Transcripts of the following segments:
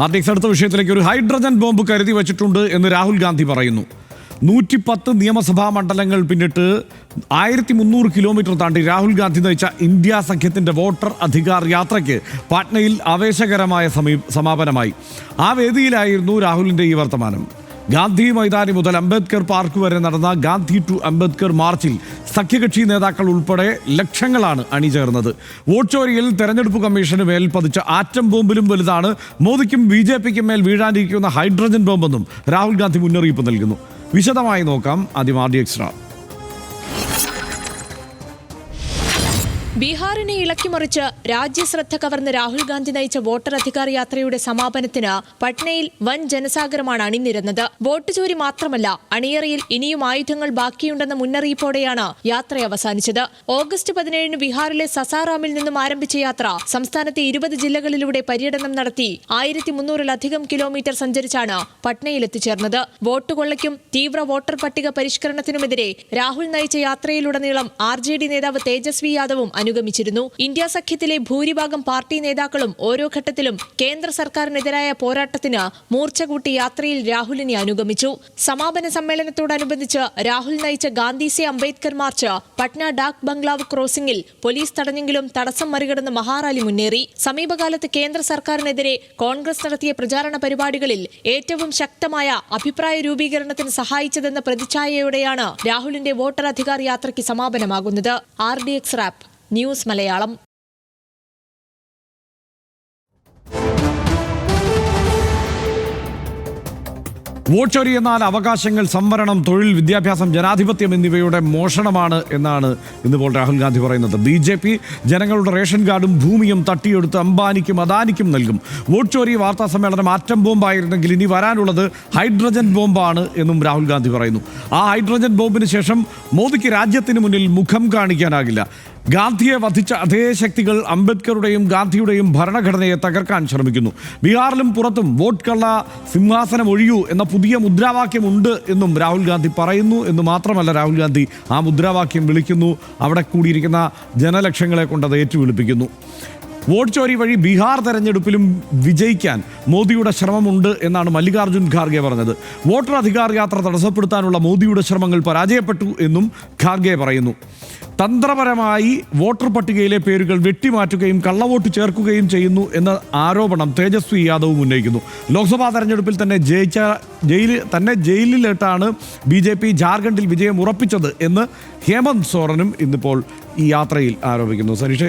ആർട്ടിക്സ് അടുത്ത വിഷയത്തിലേക്ക്. ഒരു ഹൈഡ്രജൻ ബോംബ് കരുതി വച്ചിട്ടുണ്ട് എന്ന് രാഹുൽ ഗാന്ധി പറയുന്നു. 110 നിയമസഭാ മണ്ഡലങ്ങൾ പിന്നിട്ട് 1300 കിലോമീറ്റർ താണ്ടി രാഹുൽ ഗാന്ധി നയിച്ച ഇന്ത്യ സഖ്യത്തിൻ്റെ വോട്ടർ അധികാർ യാത്രയ്ക്ക് പാട്നയിൽ ആവേശകരമായ സമാപനമായി. ആ വേദിയിലായിരുന്നു രാഹുലിൻ്റെ ഈ വർത്തമാനം. ഗാന്ധി മൈതാനി മുതൽ അംബേദ്കർ പാർക്ക് വരെ നടന്ന ഗാന്ധി ടു അംബേദ്കർ മാർച്ചിൽ സഖ്യകക്ഷി നേതാക്കൾ ഉൾപ്പെടെ ലക്ഷങ്ങളാണ് അണിചേർന്നത്. വോട്ട് ചോരിയിൽ തെരഞ്ഞെടുപ്പ് കമ്മീഷന് മേൽ പതിച്ച ആറ്റം ബോംബിലും വലുതാണ് മോദിക്കും BJPക്കും മേൽ വീഴാനിരിക്കുന്ന ഹൈഡ്രജൻ ബോംബെന്നും രാഹുൽ ഗാന്ധി മുന്നറിയിപ്പ് നൽകുന്നു. വിശദമായി നോക്കാം. ആദ്യം RDX. ബീഹാറിനെ ഇളക്കിമറിച്ച് രാജ്യശ്രദ്ധ കവർന്ന് രാഹുൽ ഗാന്ധി നയിച്ച വോട്ടർ അധികാർ യാത്രയുടെ സമാപനത്തിന് പട്നയിൽ വൻ ജനസാഗരമാണ് അണിനിരന്നത്. വോട്ട് ചോരി മാത്രമല്ല, അണിയറയിൽ ഇനിയും ആയുധങ്ങൾ ബാക്കിയുണ്ടെന്ന മുന്നറിയിപ്പോടെയാണ് യാത്ര അവസാനിച്ചത്. ഓഗസ്റ്റ് 17 ബീഹാറിലെ സസാറാമിൽ നിന്നും ആരംഭിച്ച യാത്ര സംസ്ഥാനത്തെ 20 ജില്ലകളിലൂടെ പര്യടനം നടത്തി 1300-ലധികം കിലോമീറ്റർ സഞ്ചരിച്ചാണ് പട്നയിൽ എത്തിച്ചേർന്നത്. വോട്ട് കൊള്ളയ്ക്കും തീവ്ര വോട്ടർ പട്ടിക പരിഷ്കരണത്തിനുമെതിരെ രാഹുൽ നയിച്ച യാത്രയിലുടനീളം RJD നേതാവ് തേജസ്വി യാദവും അനുഗമിച്ചിരുന്നു. ഇന്ത്യ സഖ്യത്തിലെ ഭൂരിഭാഗം പാർട്ടി നേതാക്കളും ഓരോ ഘട്ടത്തിലും കേന്ദ്ര സർക്കാരിനെതിരായ പോരാട്ടത്തിന് മൂർച്ച കൂട്ടി യാത്രയിൽ രാഹുലിനെ അനുഗമിച്ചു. സമാപന സമ്മേളനത്തോടനുബന്ധിച്ച് രാഹുൽ നയിച്ച ഗാന്ധി സെ അംബേദ്കർ മാർച്ച് പട്ന ഡാക് ബംഗ്ലാവ് ക്രോസിംഗിൽ പോലീസ് തടഞ്ഞെങ്കിലും തടസ്സം മറികടന്ന് മഹാറാലി മുന്നേറി. സമീപകാലത്ത് കേന്ദ്ര സർക്കാരിനെതിരെ കോൺഗ്രസ് നടത്തിയ പ്രചാരണ പരിപാടികളിൽ ഏറ്റവും ശക്തമായ അഭിപ്രായ രൂപീകരണത്തിന് സഹായിച്ചതെന്ന പ്രതിച്ഛായയോടെയാണ് രാഹുലിന്റെ വോട്ടർ അധികാർ യാത്രയ്ക്ക് സമാപനമാകുന്നത്. RDX rap news Malayalam. Vote ചോരി എന്നാൽ അവകാശങ്ങൾ, സംവരണം, തൊഴിൽ, വിദ്യാഭ്യാസം, ജനാധിപത്യം എന്നിവയുടെ മോഷണമാണ് എന്നാണ് ഇന്നിപ്പോൾ രാഹുൽ ഗാന്ധി പറയുന്നത്. BJP ജനങ്ങളുടെ റേഷൻ കാർഡും ഭൂമിയും തട്ടിയെടുത്ത് അംബാനിക്കും അദാനിക്കും നൽകും. വോട്ട് ചോരി വാർത്താ സമ്മേളനം ആറ്റം ബോംബായിരുന്നെങ്കിൽ ഇനി വരാനുള്ളത് ഹൈഡ്രജൻ ബോംബാണ് എന്നും രാഹുൽ ഗാന്ധി പറയുന്നു. ആ ഹൈഡ്രജൻ ബോംബിന് ശേഷം മോദിക്ക് രാജ്യത്തിന് മുന്നിൽ മുഖം കാണിക്കാനാകില്ല. ഗാന്ധിയെ വധിച്ച അതേ ശക്തികൾ അംബേദ്കറുടെയും ഗാന്ധിയുടെയും ഭരണഘടനയെ തകർക്കാൻ ശ്രമിക്കുന്നു. ബീഹാറിലും പുറത്തും വോട്ട് കള്ള സിംഹാസനം ഒഴിയൂ എന്ന പുതിയ മുദ്രാവാക്യമുണ്ട് എന്നും രാഹുൽ ഗാന്ധി പറയുന്നു. എന്ന് മാത്രമല്ല, രാഹുൽ ഗാന്ധി ആ മുദ്രാവാക്യം വിളിക്കുന്നു. അവിടെ കൂടിയിരിക്കുന്ന ജനലക്ഷങ്ങളെ കൊണ്ട് അത് ഏറ്റുവിളിപ്പിക്കുന്നു. വോട്ട് ചോരി വഴി ബീഹാർ തെരഞ്ഞെടുപ്പിലും വിജയിക്കാൻ മോദിയുടെ ശ്രമമുണ്ട് എന്നാണ് മല്ലികാർജ്ജുൻ ഖാർഗെ പറഞ്ഞത്. വോട്ടർ അധികാർ യാത്ര തടസ്സപ്പെടുത്താനുള്ള മോദിയുടെ ശ്രമങ്ങൾ പരാജയപ്പെട്ടു എന്നും ഖാർഗെ പറയുന്നു. തന്ത്രപരമായി വോട്ടർ പട്ടികയിലെ പേരുകൾ വെട്ടിമാറ്റുകയും കള്ളവോട്ട് ചേർക്കുകയും ചെയ്യുന്നു എന്ന ആരോപണം തേജസ്വി യാദവും ഉന്നയിക്കുന്നു. ലോക്സഭാ തെരഞ്ഞെടുപ്പിൽ തന്നെ ജയിലിലിട്ടാണ് BJP ജാർഖണ്ഡിൽ വിജയം ഉറപ്പിച്ചത് എന്ന് ഹേമന്ത് സോറനും ഇന്നിപ്പോൾ ഈ യാത്രയിൽ ആരോപിക്കുന്നു. സരീഷെ,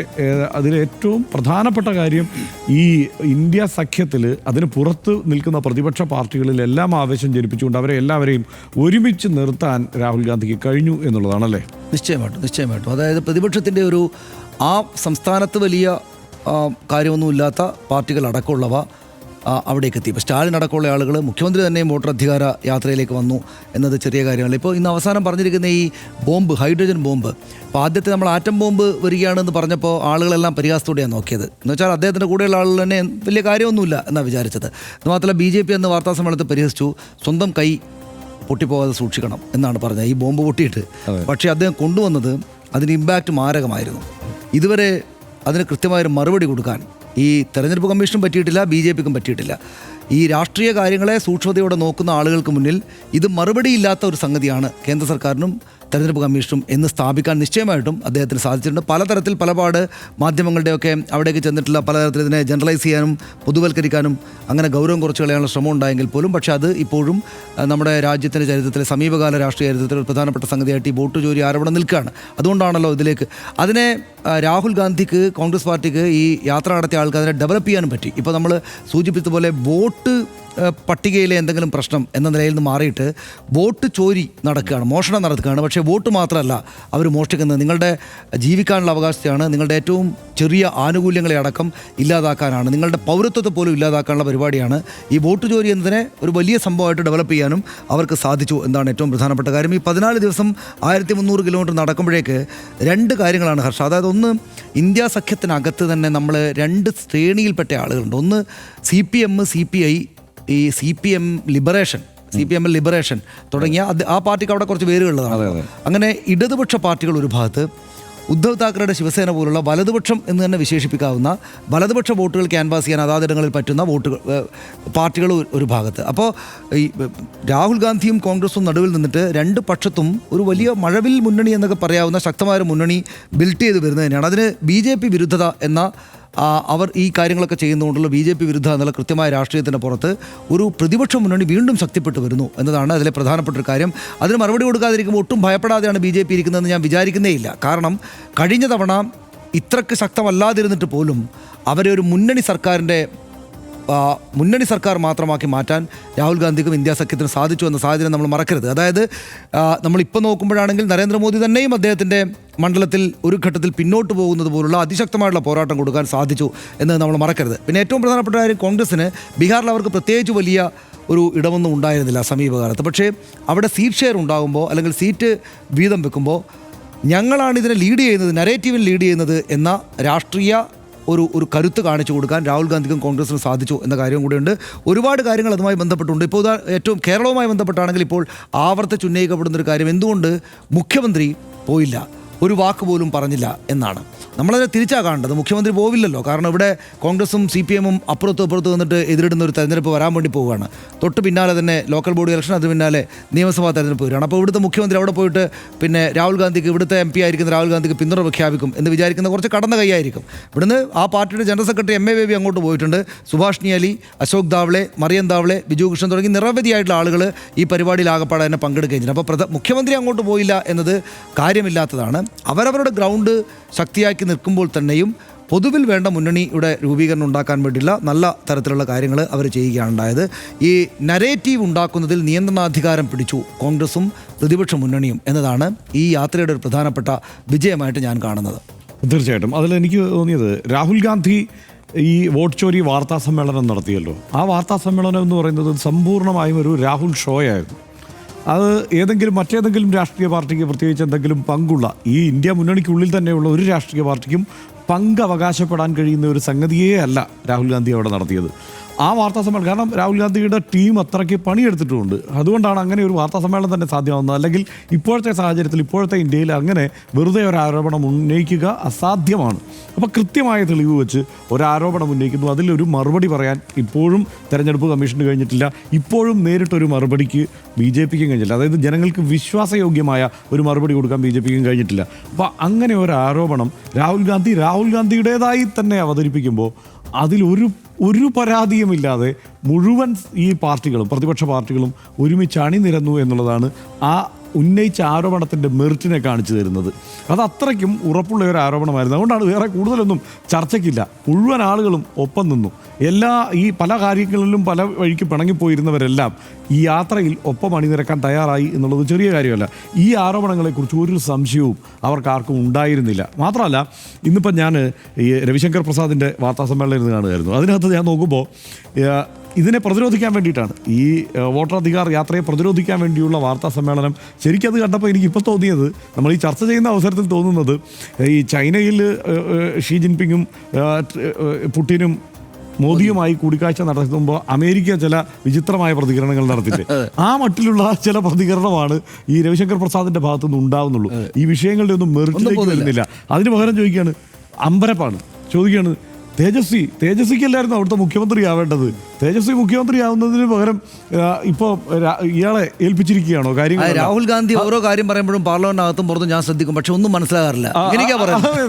അതിലേറ്റവും പ്രധാനപ്പെട്ട കാര്യം ഈ ഇന്ത്യ സഖ്യത്തിൽ അതിന് പുറത്ത് നിൽക്കുന്ന പ്രതിപക്ഷ പാർട്ടികളിലെല്ലാം ആവേശം ജനിപ്പിച്ചുകൊണ്ട് അവരെ എല്ലാവരെയും ഒരുമിച്ച് നിർത്താൻ രാഹുൽ ഗാന്ധിക്ക് കഴിഞ്ഞു എന്നുള്ളതാണല്ലേ? നിശ്ചയമായിട്ടും. അതായത് പ്രതിപക്ഷത്തിൻ്റെ ആ സംസ്ഥാനത്ത് വലിയ കാര്യമൊന്നുമില്ലാത്ത പാർട്ടികൾ അടക്കമുള്ളവ അവിടേക്ക് എത്തി. ഇപ്പോൾ സ്റ്റാലിൻ അടക്കമുള്ള ആളുകൾ, മുഖ്യമന്ത്രി തന്നെയും വോട്ടർ അധികാര യാത്രയിലേക്ക് വന്നു എന്നത് ചെറിയ കാര്യമല്ല. ഇപ്പോൾ ഇന്ന് അവസാനം പറഞ്ഞിരിക്കുന്ന ഈ ബോംബ്, ഹൈഡ്രജൻ ബോംബ്, ഇപ്പോൾ ആദ്യത്തെ നമ്മൾ ആറ്റം ബോംബ് വരികയാണെന്ന് പറഞ്ഞപ്പോൾ ആളുകളെല്ലാം പരിഹാസത്തോടെയാണ് നോക്കിയത്. എന്ന് വെച്ചാൽ അദ്ദേഹത്തിൻ്റെ കൂടെയുള്ള ആളുകൾ തന്നെ വലിയ കാര്യമൊന്നുമില്ല എന്നാണ് വിചാരിച്ചത്. അതുമാത്രമല്ല, BJP എന്ന വാർത്താ സമ്മേളനത്തിൽ പരിഹസിച്ചു. സ്വന്തം കൈ പൊട്ടിപ്പോകാതെ സൂക്ഷിക്കണം എന്നാണ് പറഞ്ഞത് ഈ ബോംബ് പൊട്ടിയിട്ട്. പക്ഷേ അദ്ദേഹം കൊണ്ടുവന്നത് അതിന് ഇമ്പാക്റ്റ് മാരകമായിരുന്നു. ഇതുവരെ അതിന് കൃത്യമായൊരു മറുപടി കൊടുക്കാൻ ഈ തെരഞ്ഞെടുപ്പ് കമ്മീഷനും പറ്റിയിട്ടില്ല, BJPക്കും പറ്റിയിട്ടില്ല. ഈ രാഷ്ട്രീയ കാര്യങ്ങളെ സൂക്ഷ്മതയോടെ നോക്കുന്ന ആളുകൾക്ക് മുന്നിൽ ഇത് മറുപടിയില്ലാത്ത ഒരു സംഗതിയാണ് കേന്ദ്ര സർക്കാരിനും തെരഞ്ഞെടുപ്പ് കമ്മീഷനും എന്ന് സ്ഥാപിക്കാൻ നിശ്ചയമായിട്ടും അദ്ദേഹത്തിന് സാധിച്ചിട്ടുണ്ട്. പലതരത്തിൽ പലപാട് മാധ്യമങ്ങളുടെയൊക്കെ അവിടേക്ക് ചെന്നിട്ടുള്ള പലതരത്തിൽ ഇതിനെ ജനറലൈസ് ചെയ്യാനും പൊതുവൽക്കരിക്കാനും അങ്ങനെ ഗൗരവം കുറച്ച് കളയാനുള്ള ശ്രമം ഉണ്ടായെങ്കിൽ പോലും പക്ഷേ അത് ഇപ്പോഴും നമ്മുടെ രാജ്യത്തിൻ്റെ ചരിത്രത്തിലെ സമീപകാല രാഷ്ട്രീയ ചരിത്രത്തിൽ ഒരു പ്രധാനപ്പെട്ട സംഗതിയായിട്ട് ഈ വോട്ട് ചോരി ആരോപണം നിൽക്കുകയാണ്. അതുകൊണ്ടാണല്ലോ ഇതിലേക്ക് അതിനെ രാഹുൽ ഗാന്ധിക്ക്, കോൺഗ്രസ് പാർട്ടിക്ക്, ഈ യാത്ര നടത്തിയ ആൾക്ക് അതിനെ ഡെവലപ്പ് ചെയ്യാനും പറ്റി. ഇപ്പോൾ നമ്മൾ സൂചിപ്പിച്ചതുപോലെ വോട്ട് പട്ടികയിലെ എന്തെങ്കിലും പ്രശ്നം എന്ന നിലയിൽ നിന്ന് മാറിയിട്ട് വോട്ട് ചോരി നടക്കുകയാണ്, മോഷണം നടക്കുകയാണ്. പക്ഷേ വോട്ട് മാത്രമല്ല അവർ മോഷ്ടിക്കുന്നത് നിങ്ങളുടെ ജീവിക്കാനുള്ള അവകാശത്തെയാണ്, നിങ്ങളുടെ ഏറ്റവും ചെറിയ ആനുകൂല്യങ്ങളെ അടക്കം ഇല്ലാതാക്കാനാണ്, നിങ്ങളുടെ പൗരത്വത്തെ പോലും ഇല്ലാതാക്കാനുള്ള പരിപാടിയാണ്. ഈ വോട്ട് ചോരി എന്നതിനെ ഒരു വലിയ സംഭവമായിട്ട് ഡെവലപ്പ് ചെയ്യാനും അവർക്ക് സാധിച്ചു എന്നാണ് ഏറ്റവും പ്രധാനപ്പെട്ട കാര്യം. ഈ 14 ദിവസം 1300 കിലോമീറ്റർ നടക്കുമ്പോഴേക്ക് രണ്ട് കാര്യങ്ങളാണ് ഹർഷ. അതായത് ഒന്ന്, ഇന്ത്യ സഖ്യത്തിനകത്ത് തന്നെ നമ്മൾ രണ്ട് ശ്രേണിയിൽപ്പെട്ട ആളുകളുണ്ട്. ഒന്ന് CPM, CPI, ഈ CPM ലിബറേഷൻ തുടങ്ങിയ ആ പാർട്ടിക്ക് അവിടെ കുറച്ച് പേരുള്ളതാണ്. അങ്ങനെ ഇടതുപക്ഷ പാർട്ടികൾ ഒരു ഭാഗത്ത്, ഉദ്ധവ് താക്കറയുടെ ശിവസേന പോലുള്ള വലതുപക്ഷം എന്ന് തന്നെ വിശേഷിപ്പിക്കാവുന്ന വലതുപക്ഷ വോട്ടുകൾ ക്യാൻവാസ് ചെയ്യാൻ അതാതിടങ്ങളിൽ പറ്റുന്ന വോട്ടുകൾ പാർട്ടികൾ ഒരു ഭാഗത്ത്. അപ്പോൾ ഈ രാഹുൽ ഗാന്ധിയും കോൺഗ്രസും നടുവിൽ നിന്നിട്ട് രണ്ട് പക്ഷത്തും ഒരു വലിയ മഴവിൽ മുന്നണി എന്നൊക്കെ പറയാവുന്ന ശക്തമായ ഒരു മുന്നണി ബിൽറ്റ് ചെയ്ത് വരുന്നത് തന്നെയാണ്. അതിന് BJP വിരുദ്ധത എന്ന അവർ ഈ കാര്യങ്ങളൊക്കെ ചെയ്യുന്നതുകൊണ്ടുള്ള BJP വിരുദ്ധ എന്നുള്ള കൃത്യമായ രാഷ്ട്രീയത്തിൻ്റെ പുറത്ത് ഒരു പ്രതിപക്ഷ മുന്നണി വീണ്ടും ശക്തിപ്പെട്ടു വരുന്നു എന്നതാണ് അതിലെ പ്രധാനപ്പെട്ട ഒരു കാര്യം. അതിന് മറുപടി കൊടുക്കാതിരിക്കുമ്പോൾ ഒട്ടും ഭയപ്പെടാതെയാണ് BJP ഇരിക്കുന്നതെന്ന് ഞാൻ വിചാരിക്കുന്നേയില്ല. കാരണം കഴിഞ്ഞ തവണ ഇത്രക്ക് ശക്തമല്ലാതിരുന്നിട്ട് പോലും അവരെ ഒരു മുന്നണി സർക്കാർ മാത്രമാക്കി മാറ്റാൻ രാഹുൽ ഗാന്ധിക്കും ഇന്ത്യ സഖ്യത്തിന് സാധിച്ചു എന്ന സാഹചര്യം നമ്മൾ മറക്കരുത്. അതായത് നമ്മളിപ്പോൾ നോക്കുമ്പോഴാണെങ്കിൽ നരേന്ദ്രമോദി തന്നെയും അദ്ദേഹത്തിൻ്റെ മണ്ഡലത്തിൽ ഒരു ഘട്ടത്തിൽ പിന്നോട്ട് പോകുന്നത് പോലുള്ള അതിശക്തമായിട്ടുള്ള പോരാട്ടം കൊടുക്കാൻ സാധിച്ചു എന്ന് നമ്മൾ മറക്കരുത്. പിന്നെ ഏറ്റവും പ്രധാനപ്പെട്ട കാര്യം കോൺഗ്രസ്സിന് ബീഹാറിൽ അവർക്ക് പ്രത്യേകിച്ച് വലിയ ഒരു ഇടമൊന്നും ഉണ്ടായിരുന്നില്ല സമീപകാലത്ത്. പക്ഷേ അവിടെ സീറ്റ് ഷെയർ ഉണ്ടാകുമ്പോൾ അല്ലെങ്കിൽ സീറ്റ് വീതം വെക്കുമ്പോൾ ഞങ്ങളാണ് ഇതിനെ ലീഡ് ചെയ്യുന്നത്, നരേറ്റീവിൽ ലീഡ് ചെയ്യുന്നത് എന്ന രാഷ്ട്രീയ ഒരു കരുത്ത് കാണിച്ചു കൊടുക്കാൻ രാഹുൽ ഗാന്ധിക്കും കോൺഗ്രസിനും സാധിച്ചു എന്ന കാര്യം കൂടിയുണ്ട്. ഒരുപാട് കാര്യങ്ങൾ അതുമായി ബന്ധപ്പെട്ടുണ്ട്. ഇപ്പോൾ ഏറ്റവും കേരളവുമായി ബന്ധപ്പെട്ടാണെങ്കിൽ ഇപ്പോൾ ആവർത്തിച്ചുന്നയിക്കപ്പെടുന്നൊരു കാര്യം എന്തുകൊണ്ട് മുഖ്യമന്ത്രി പോയില്ല, ഒരു വാക്ക് പോലും പറഞ്ഞില്ല എന്നാണ്. നമ്മളതിനെ തിരിച്ചാണ് കാണേണ്ടത്. മുഖ്യമന്ത്രി പോവില്ലല്ലോ. കാരണം ഇവിടെ കോൺഗ്രസും CPM-ഉം അപ്പുറത്ത് നിന്നിട്ട് എതിരിടുന്ന ഒരു തെരഞ്ഞെടുപ്പ് വരാൻ വേണ്ടി പോവുകയാണ്. തൊട്ട് പിന്നാലെ തന്നെ ലോക്കൽ ബോഡി ഇലക്ഷൻ, അതിന് പിന്നാലെ നിയമസഭാ തെരഞ്ഞെടുപ്പ് വരികയാണ്. അപ്പോൾ ഇവിടുത്തെ മുഖ്യമന്ത്രി അവിടെ പോയിട്ട് പിന്നെ രാഹുൽ ഗാന്ധിക്ക്, ഇവിടുത്തെ MP ആയിരിക്കുന്ന രാഹുൽ ഗാന്ധിക്ക് പിന്തുണ പ്രഖ്യാപിക്കും എന്ന് വിചാരിക്കുന്ന കുറച്ച് കടന്ന കൈയായിരിക്കും. ഇവിടുന്ന് ആ പാർട്ടിയുടെ ജനറൽ സെക്രട്ടറി MA ബേബി അങ്ങോട്ട് പോയിട്ടുണ്ട്. സുഭാഷ്ണി അലി, അശോക് ദാവ്ളെ, മറിയം ദാവ്ളെ, ബിജു കൃഷ്ണൻ തുടങ്ങി നിരവധിയായിട്ടുള്ള ആളുകൾ ഈ പരിപാടിയിൽ ആകപ്പാടെ തന്നെ പങ്കെടുക്കുകയും ചെയ്തു. അപ്പോൾ മുഖ്യമന്ത്രി അങ്ങോട്ട് പോയില്ല എന്നത് കാര്യമില്ലാത്തതാണ്. അവരവരുടെ ഗ്രൗണ്ട് ശക്തിയാക്കി നിൽക്കുമ്പോൾ തന്നെയും പൊതുവിൽ വേണ്ട മുന്നണിയുടെ രൂപീകരണം ഉണ്ടാക്കാൻ വേണ്ടിയുള്ള നല്ല തരത്തിലുള്ള കാര്യങ്ങൾ അവർ ചെയ്യുകയാണ് ഉണ്ടായത്. ഈ നരേറ്റീവ് ഉണ്ടാക്കുന്നതിൽ നിയന്ത്രണാധികാരം പിടിച്ചു കോൺഗ്രസും പ്രതിപക്ഷ മുന്നണിയും എന്നതാണ് ഈ യാത്രയുടെ ഒരു പ്രധാനപ്പെട്ട വിജയമായിട്ട് ഞാൻ കാണുന്നത്. തീർച്ചയായിട്ടും അതിലെനിക്ക് തോന്നിയത് രാഹുൽ ഗാന്ധി ഈ വോട്ട് ചോരി വാർത്താ സമ്മേളനം നടത്തിയല്ലോ. ആ വാർത്താ സമ്മേളനം എന്ന് പറയുന്നത് സമ്പൂർണ്ണമായും ഒരു രാഹുൽ ഷോയായിരുന്നു. അത് മറ്റേതെങ്കിലും രാഷ്ട്രീയ പാർട്ടിക്ക് പ്രത്യേകിച്ച് എന്തെങ്കിലും പങ്കുള്ള ഈ ഇന്ത്യ മുന്നണിക്കുള്ളിൽ തന്നെയുള്ള ഒരു രാഷ്ട്രീയ പാർട്ടിക്കും പങ്ക് അവകാശപ്പെടാൻ കഴിയുന്ന ഒരു സംഗതിയേ അല്ല രാഹുൽ ഗാന്ധി അവിടെ നടത്തിയത്. ആ വാർത്താ സമ്മേളനം കാരണം രാഹുൽ ഗാന്ധിയുടെ ടീം അത്രയ്ക്ക് പണിയെടുത്തിട്ടുമുണ്ട്. അതുകൊണ്ടാണ് അങ്ങനെ ഒരു വാർത്താ സമ്മേളനം തന്നെ സാധ്യമാകുന്നത്. അല്ലെങ്കിൽ ഇപ്പോഴത്തെ സാഹചര്യത്തിൽ, ഇപ്പോഴത്തെ ഇന്ത്യയിൽ അങ്ങനെ വെറുതെ ഒരു ആരോപണം ഉന്നയിക്കുക അസാധ്യമാണ്. അപ്പോൾ കൃത്യമായ തെളിവ് വെച്ച് ഒരാരോപണം ഉന്നയിക്കുന്നു, അതിലൊരു മറുപടി പറയാൻ ഇപ്പോഴും തെരഞ്ഞെടുപ്പ് കമ്മീഷന് കഴിഞ്ഞിട്ടില്ല. ഇപ്പോഴും നേരിട്ടൊരു മറുപടിക്ക് BJPക്കും കഴിഞ്ഞില്ല. അതായത് ജനങ്ങൾക്ക് വിശ്വാസയോഗ്യമായ ഒരു മറുപടി കൊടുക്കാൻ BJPക്കും കഴിഞ്ഞിട്ടില്ല. അപ്പോൾ അങ്ങനെ ഒരു ആരോപണം രാഹുൽ ഗാന്ധിയുടേതായി തന്നെ അവതരിപ്പിക്കുമ്പോൾ അതിലൊരു പരാതിയുമില്ലാതെ മുഴുവൻ ഈ പാർട്ടികളും പ്രതിപക്ഷ പാർട്ടികളും ഒരുമിച്ച് അണിനിരന്നു എന്നുള്ളതാണ് ആ ഉന്നയിച്ച ആരോപണത്തിൻ്റെ മെറിറ്റിനെ കാണിച്ചു തരുന്നത്. അത് അത്രയ്ക്കും ഉറപ്പുള്ള ഒരു ആരോപണമായിരുന്നു. അതുകൊണ്ടാണ് വേറെ കൂടുതലൊന്നും ചർച്ചയ്ക്കില്ല. മുഴുവൻ ആളുകളും ഒപ്പം നിന്നു. ഈ പല കാര്യങ്ങളിലും പല വഴിക്ക് പിണങ്ങിപ്പോയിരുന്നവരെല്ലാം ഈ യാത്രയിൽ ഒപ്പം അണിനിരക്കാൻ തയ്യാറായി എന്നുള്ളത് ചെറിയ കാര്യമല്ല. ഈ ആരോപണങ്ങളെക്കുറിച്ച് ഒരു സംശയവും അവർക്കാർക്കും ഉണ്ടായിരുന്നില്ല. മാത്രമല്ല ഇന്നിപ്പം ഞാൻ ഈ രവിശങ്കർ പ്രസാദിൻ്റെ വാർത്താ സമ്മേളനം ഇരുന്ന് കാണുമായിരുന്നു. അതിനകത്ത് ഞാൻ നോക്കുമ്പോൾ ഇതിനെ പ്രതിരോധിക്കാൻ വേണ്ടിയിട്ടാണ്, ഈ വോട്ടധികാർ യാത്രയെ പ്രതിരോധിക്കാൻ വേണ്ടിയുള്ള വാർത്താ സമ്മേളനം. ശരിക്കും അത് കണ്ടപ്പോൾ എനിക്കിപ്പോൾ തോന്നിയത്, നമ്മൾ ഈ ചർച്ച ചെയ്യുന്ന അവസരത്തിൽ തോന്നുന്നത്, ഈ ചൈനയിൽ ഷീ ജിൻപിങ്ങും പുടിനും മോദിയുമായി കൂടിക്കാഴ്ച നടത്തുമ്പോൾ അമേരിക്ക ചില വിചിത്രമായ പ്രതികരണങ്ങൾ നടത്തില്ലേ, ആ മട്ടിലുള്ള ചില പ്രതികരണമാണ് ഈ രവിശങ്കർ പ്രസാദിൻ്റെ ഭാഗത്തുനിന്ന് ഉണ്ടാവുന്നുള്ളൂ. ഈ വിഷയങ്ങളുടെ ഒന്നും മെറിറ്റിലേക്ക് വരുന്നില്ല. അതിന് പകരം ചോദിക്കുകയാണ്, അമ്പരപ്പാണ്, ചോദിക്കുകയാണ് തേജസ്വിക്കല്ലായിരുന്നു അവിടുത്തെ മുഖ്യമന്ത്രി ആവേണ്ടത്. തേജസ്വി മുഖ്യമന്ത്രി ആവുന്നതിന് പകരം ഇപ്പോൾ ഇയാളെ ഏൽപ്പിച്ചിരിക്കുകയാണോ കാര്യങ്ങൾ? രാഹുൽ ഗാന്ധി ഓരോ കാര്യം പറയുമ്പോഴും പാർലമെന്റിനകത്തും പുറത്തും ഞാൻ ശ്രദ്ധിക്കും, പക്ഷെ ഒന്നും മനസ്സിലാകാറില്ല.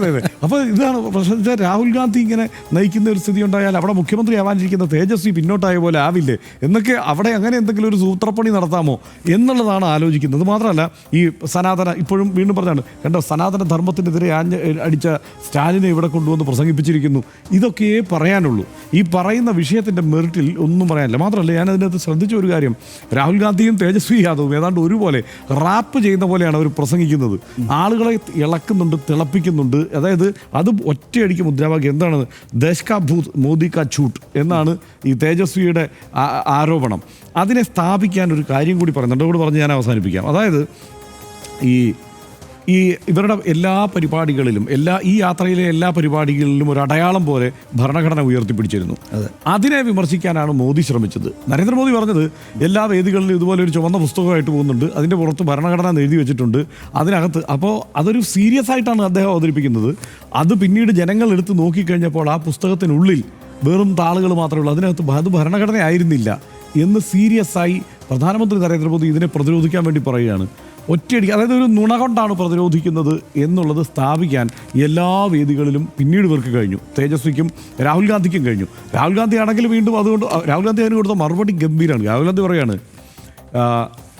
അതെ. അപ്പോൾ ഇതാണ് പ്രശ്നം. രാഹുൽ ഗാന്ധി ഇങ്ങനെ നയിക്കുന്ന ഒരു സ്ഥിതി ഉണ്ടായാൽ അവിടെ മുഖ്യമന്ത്രി ആവാനിരിക്കുന്ന തേജസ്വി പിന്നോട്ടായ പോലെ ആവില്ലേ എന്നൊക്കെ, അവിടെ അങ്ങനെ എന്തെങ്കിലും ഒരു സൂത്രപ്പണി നടത്താമോ എന്നുള്ളതാണ് ആലോചിക്കുന്നത്. മാത്രമല്ല ഈ സനാതന, ഇപ്പോഴും വീണ്ടും പറഞ്ഞാണ് കണ്ടോ, സനാതന ധർമ്മത്തിനെതിരെ അടിച്ച സ്റ്റാലിനെ ഇവിടെ കൊണ്ടുവന്ന് പ്രസംഗിപ്പിച്ചിരിക്കുന്നു. ഇതൊക്കെയേ പറയാനുള്ളൂ. ഈ പറയുന്ന വിഷയത്തിൻ്റെ മെറിറ്റിൽ ഒന്നും പറയാനില്ല. മാത്രമല്ല ഞാൻ അതിനകത്ത് ശ്രദ്ധിച്ച ഒരു കാര്യം, രാഹുൽ ഗാന്ധിയും തേജസ്വി യാദവും ഏതാണ്ട് ഒരുപോലെ റാപ്പ് ചെയ്യുന്ന പോലെയാണ് അവർ പ്രസംഗിക്കുന്നത്. ആളുകളെ ഇളക്കുന്നുണ്ട്, തിളപ്പിക്കുന്നുണ്ട്. അതായത് അത് ഒറ്റയടിക്ക് മുദ്രാവാക്യം എന്താണ്, ദേശ് കാ ഭൂത് മോദി കാ ഛൂട്ട് എന്നാണ് ഈ തേജസ്വിയുടെ ആരോപണം. അതിനെ സ്ഥാപിക്കാൻ ഒരു കാര്യം കൂടി പറയുന്നുണ്ട്, അതുകൂടി പറഞ്ഞ് ഞാൻ അവസാനിപ്പിക്കാം. അതായത് ഈ ഈ ഇവരുടെ എല്ലാ പരിപാടികളിലും ഈ യാത്രയിലെ എല്ലാ പരിപാടികളിലും ഒരു അടയാളം പോലെ ഭരണഘടന ഉയർത്തിപ്പിടിച്ചിരുന്നു. അതിനെ വിമർശിക്കാനാണ് മോദി ശ്രമിച്ചത്. നരേന്ദ്രമോദി പറഞ്ഞത് എല്ലാ വേദികളിലും ഇതുപോലെ ഒരു ചുവന്ന പുസ്തകമായിട്ട് പോകുന്നുണ്ട്, അതിൻ്റെ പുറത്ത് ഭരണഘടന എഴുതി വെച്ചിട്ടുണ്ട്, അതിനകത്ത്. അപ്പോൾ അതൊരു സീരിയസ് ആയിട്ടാണ് അദ്ദേഹം അവതരിപ്പിക്കുന്നത്. അത് പിന്നീട് ജനങ്ങൾ എടുത്ത് നോക്കിക്കഴിഞ്ഞപ്പോൾ ആ പുസ്തകത്തിനുള്ളിൽ വെറും താളുകൾ മാത്രമേ ഉള്ളൂ, അതിനകത്ത് അത് ഭരണഘടന ആയിരുന്നില്ല എന്ന് സീരിയസ് ആയി പ്രധാനമന്ത്രി നരേന്ദ്രമോദി ഇതിനെ പ്രതിരോധിക്കാൻ വേണ്ടി പറയുകയാണ്. ഒറ്റയടിക്ക്, അതായത് ഒരു നുണ കൊണ്ടാണ് പ്രതിരോധിക്കുന്നത് എന്നുള്ളത് സ്ഥാപിക്കാൻ എല്ലാ വേദികളിലും പിന്നീട് ഇവർക്ക് കഴിഞ്ഞു. തേജസ്വിക്കും രാഹുൽ ഗാന്ധിക്കും കഴിഞ്ഞു. രാഹുൽ ഗാന്ധി ആണെങ്കിൽ വീണ്ടും അതുകൊണ്ട് രാഹുൽ ഗാന്ധി അതിന് കൊടുത്ത മറുപടി ഗംഭീരമാണ്. രാഹുൽ ഗാന്ധി പറയാണ്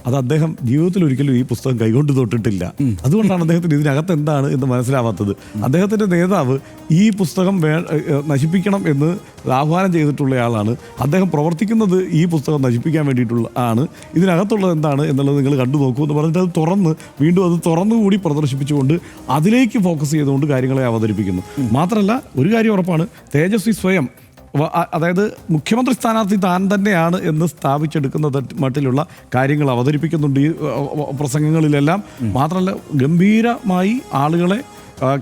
അത് അദ്ദേഹം ജീവിതത്തിൽ ഒരിക്കലും ഈ പുസ്തകം കൈകൊണ്ട് തൊട്ടിട്ടില്ല, അതുകൊണ്ടാണ് അദ്ദേഹത്തിന് ഇതിനകത്ത് എന്താണ് എന്ന് മനസ്സിലാവാത്തത്. അദ്ദേഹത്തിൻ്റെ നേതാവ് ഈ പുസ്തകം നശിപ്പിക്കണം എന്ന് ആഹ്വാനം ചെയ്തിട്ടുള്ളയാളാണ്. അദ്ദേഹം പ്രവർത്തിക്കുന്നത് ഈ പുസ്തകം നശിപ്പിക്കാൻ വേണ്ടിയിട്ടുള്ള ആണ്. ഇതിനകത്തുള്ളത് എന്താണ് എന്നുള്ളത് നിങ്ങൾ കണ്ടു നോക്കൂ എന്ന് പറഞ്ഞിട്ട് അത് വീണ്ടും അത് തുറന്നുകൂടി പ്രദർശിപ്പിച്ചുകൊണ്ട് അതിലേക്ക് ഫോക്കസ് ചെയ്തുകൊണ്ട് കാര്യങ്ങളെ അവതരിപ്പിക്കുന്നു. മാത്രമല്ല, ഒരു കാര്യം ഉറപ്പാണ്, തേജസ്വി സ്വയം, അതായത് മുഖ്യമന്ത്രി സ്ഥാനാർത്ഥി താൻ തന്നെയാണ് എന്ന് സ്ഥാപിച്ചെടുക്കുന്ന മട്ടിലുള്ള കാര്യങ്ങൾ അവതരിപ്പിക്കുന്നുണ്ട് ഈ പ്രസംഗങ്ങളിലെല്ലാം. മാത്രമല്ല, ഗംഭീരമായി ആളുകളെ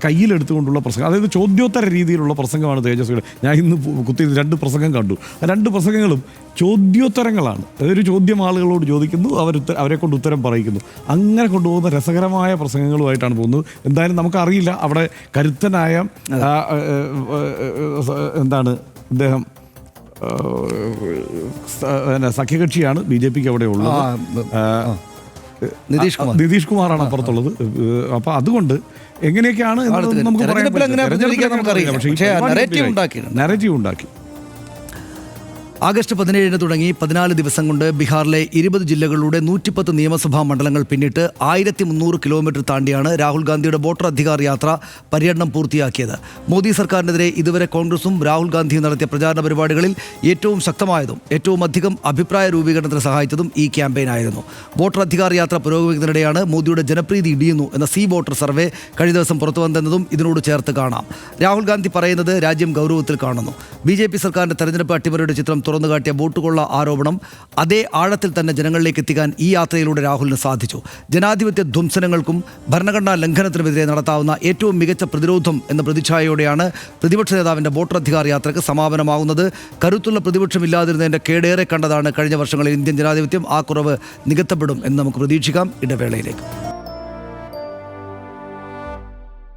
കയ്യിലെടുത്തുകൊണ്ടുള്ള പ്രസംഗം, അതായത് ചോദ്യോത്തര രീതിയിലുള്ള പ്രസംഗമാണ് തേജസ്വിയുടെ. ഞാൻ ഇന്ന് കുത്തി 2 പ്രസംഗം കണ്ടു. ആ 2 പ്രസംഗങ്ങളും ചോദ്യോത്തരങ്ങളാണ്. അതൊരു ചോദ്യം ആളുകളോട് ചോദിക്കുന്നു, അവരെ കൊണ്ട് ഉത്തരം പറയിക്കുന്നു. അങ്ങനെ കൊണ്ടുപോകുന്ന രസകരമായ പ്രസംഗങ്ങളുമായിട്ടാണ് പോകുന്നത്. എന്തായാലും നമുക്കറിയില്ല, അവിടെ കരുത്തനായ എന്താണ് ഇദ്ദേഹം സഖ്യകക്ഷിയാണ് BJPക്ക് അവിടെ ഉള്ളത്. നിതീഷ് കുമാറാണ് അപ്പുറത്തുള്ളത്. അപ്പോൾ അതുകൊണ്ട് എങ്ങനെയൊക്കെയാണ് നമുക്ക് നരേറ്റീവ് ഉണ്ടാക്കി. ആഗസ്റ്റ് 17 തുടങ്ങി 14 ദിവസം കൊണ്ട് ബീഹാറിലെ 20 ജില്ലകളിലൂടെ 110 നിയമസഭാ മണ്ഡലങ്ങൾ പിന്നിട്ട് 1300 കിലോമീറ്റർ താണ്ടിയാണ് രാഹുൽ ഗാന്ധിയുടെ വോട്ടർ അധികാർ യാത്ര പര്യടനം പൂർത്തിയാക്കിയത്. മോദി സർക്കാരിനെതിരെ ഇതുവരെ കോൺഗ്രസും രാഹുൽ ഗാന്ധിയും നടത്തിയ പ്രചാരണ പരിപാടികളിൽ ഏറ്റവും ശക്തമായതും ഏറ്റവും അധികം അഭിപ്രായ രൂപീകരണത്തിന് സഹായിച്ചതും ഈ ക്യാമ്പയിനായിരുന്നു. വോട്ടർ അധികാർ യാത്ര പുരോഗമിക്കുന്നതിനിടെയാണ് മോദിയുടെ ജനപ്രീതി ഇടിയുന്നു എന്ന സി വോട്ടർ സർവേ കഴിഞ്ഞ ദിവസം പുറത്തു വന്നെന്നതും ഇതിനോട് ചേർത്ത് കാണാം. രാഹുൽ ഗാന്ധി പറയുന്നത് രാജ്യം ഗൗരവത്തിൽ കാണുന്നു. BJP സർക്കാരിന്റെ തെരഞ്ഞെടുപ്പ് അട്ടിമറിയുടെ ചിത്രം തുറന്നുകാട്ടിയ വോട്ടുകൊള്ള ആരോപണം അതേ ആഴത്തിൽ തന്നെ ജനങ്ങളിലേക്ക് എത്തിക്കാൻ ഈ യാത്രയിലൂടെ രാഹുലിന് സാധിച്ചു. ജനാധിപത്യ ധ്വംസനങ്ങൾക്കും ഭരണഘടനാ ലംഘനത്തിനുമെതിരെ നടത്താവുന്ന ഏറ്റവും മികച്ച പ്രതിരോധം എന്ന പ്രതിച്ഛായയോടെയാണ് പ്രതിപക്ഷ നേതാവിൻ്റെ വോട്ടർ അധികാർ യാത്രയ്ക്ക് സമാപനമാകുന്നത്. കരുത്തുള്ള പ്രതിപക്ഷമില്ലാതിരുന്നതിൻ്റെ കേടേറെ കണ്ടതാണ് കഴിഞ്ഞ വർഷങ്ങളിൽ ഇന്ത്യൻ ജനാധിപത്യം. ആ കുറവ് നികത്തപ്പെടും എന്ന് നമുക്ക് പ്രതീക്ഷിക്കാം. ഇടവേളയിലേക്ക്.